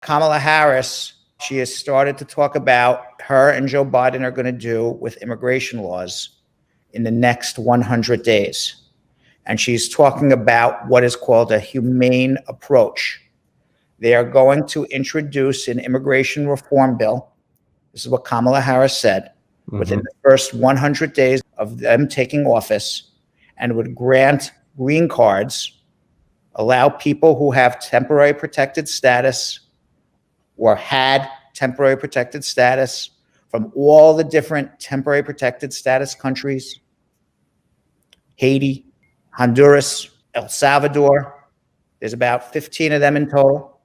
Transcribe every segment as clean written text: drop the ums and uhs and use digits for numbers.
Kamala Harris, she has started to talk about her and Joe Biden are going to do with immigration laws in the next 100 days. And she's talking about what is called a humane approach. They are going to introduce an immigration reform bill. This is what Kamala Harris said. Within the first 100 days of them taking office, and would grant green cards, allow people who have temporary protected status or had temporary protected status from all the different temporary protected status countries, Haiti, Honduras, El Salvador, there's about 15 of them in total,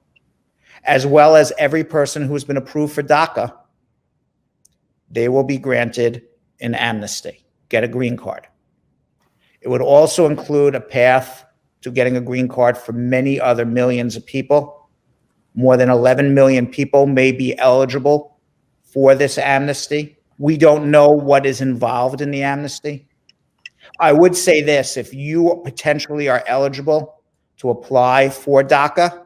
as well as every person who's been approved for DACA, they will be granted an amnesty, get a green card. It would also include a path to getting a green card for many other millions of people. More than 11 million people may be eligible for this amnesty. We don't know what is involved in the amnesty. I would say this, if you potentially are eligible to apply for DACA,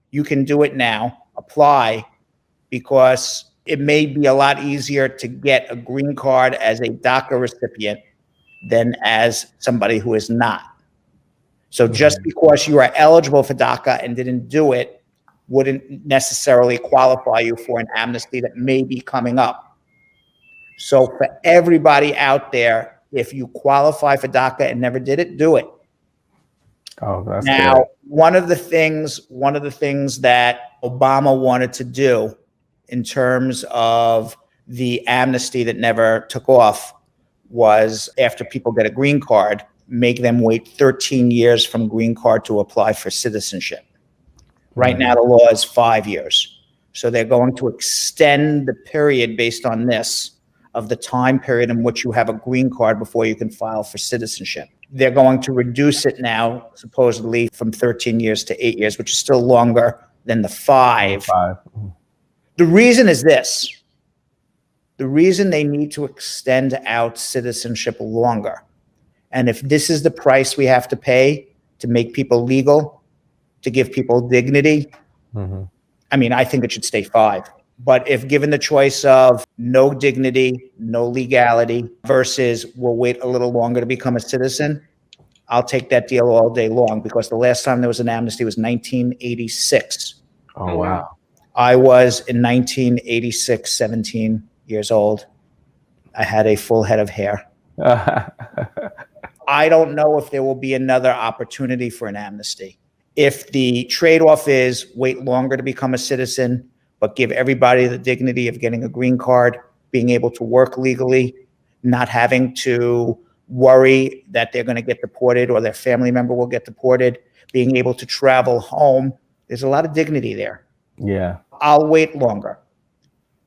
you can do it now, apply, because it may be a lot easier to get a green card as a DACA recipient than as somebody who is not. So just because you are eligible for DACA and didn't do it, wouldn't necessarily qualify you for an amnesty that may be coming up. So for everybody out there, if you qualify for DACA and never did it, do it. Oh, that's now, good. one of the things that Obama wanted to do in terms of the amnesty that never took off was, after people get a green card, make them wait 13 years from green card to apply for citizenship. Right now, the law is 5 years. So they're going to extend the period based on this of the time period in which you have a green card before you can file for citizenship. They're going to reduce it now, supposedly, from 13 years to 8 years, which is still longer than the 5. The reason is this. The reason they need to extend out citizenship longer, and if this is the price we have to pay to make people legal, to give people dignity, I mean, I think it should stay 5. But if given the choice of no dignity, no legality, versus we'll wait a little longer to become a citizen, I'll take that deal all day long, because the last time there was an amnesty was 1986. Oh, wow. I was, in 1986, 17 years old. I had a full head of hair. I don't know if there will be another opportunity for an amnesty. If the trade-off is wait longer to become a citizen, but give everybody the dignity of getting a green card, being able to work legally, not having to worry that they're going to get deported or their family member will get deported, being able to travel home, there's a lot of dignity there. Yeah. I'll wait longer.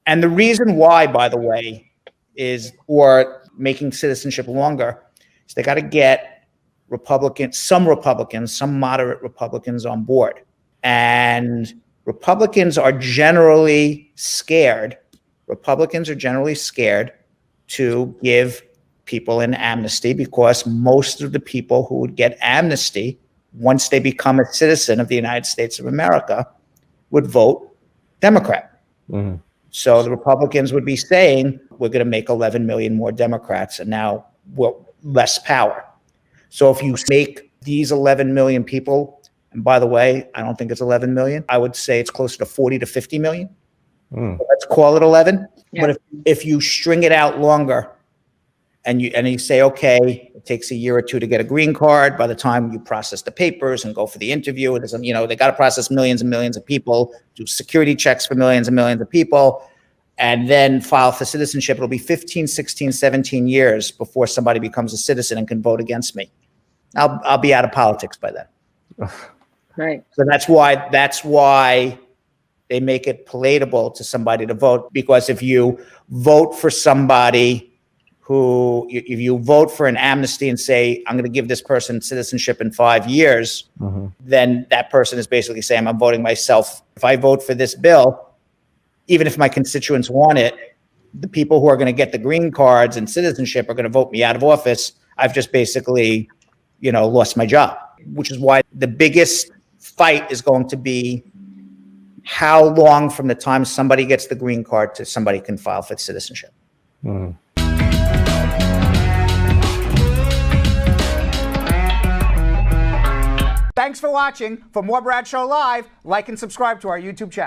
And the reason why, by the way, is for making citizenship longer, is they got to get some moderate Republicans on board. And Republicans are generally scared to give people an amnesty, because most of the people who would get amnesty once they become a citizen of the United States of America would vote Democrat. So the Republicans would be saying, we're going to make 11 million more Democrats, and now we're less power. So if you make these 11 million people, and by the way, I don't think it's 11 million. I would say it's closer to 40 to 50 million. Let's call it 11. Yeah. But if you string it out longer, and you say, okay, it takes a year or two to get a green card. By the time you process the papers and go for the interview, they got to process millions and millions of people, do security checks for millions and millions of people, and then file for citizenship. It'll be 15, 16, 17 years before somebody becomes a citizen and can vote against me. I'll be out of politics by then. Right. So that's why they make it palatable to somebody to vote, because if you vote for somebody if you vote for an amnesty and say, I'm going to give this person citizenship in 5 years, then that person is basically saying, I'm voting myself. If I vote for this bill, even if my constituents want it, the people who are going to get the green cards and citizenship are going to vote me out of office. I've just basically, lost my job, which is why the biggest fight is going to be how long from the time somebody gets the green card to somebody can file for citizenship. Thanks for watching. For more Bradshaw Live, like and subscribe to our YouTube channel.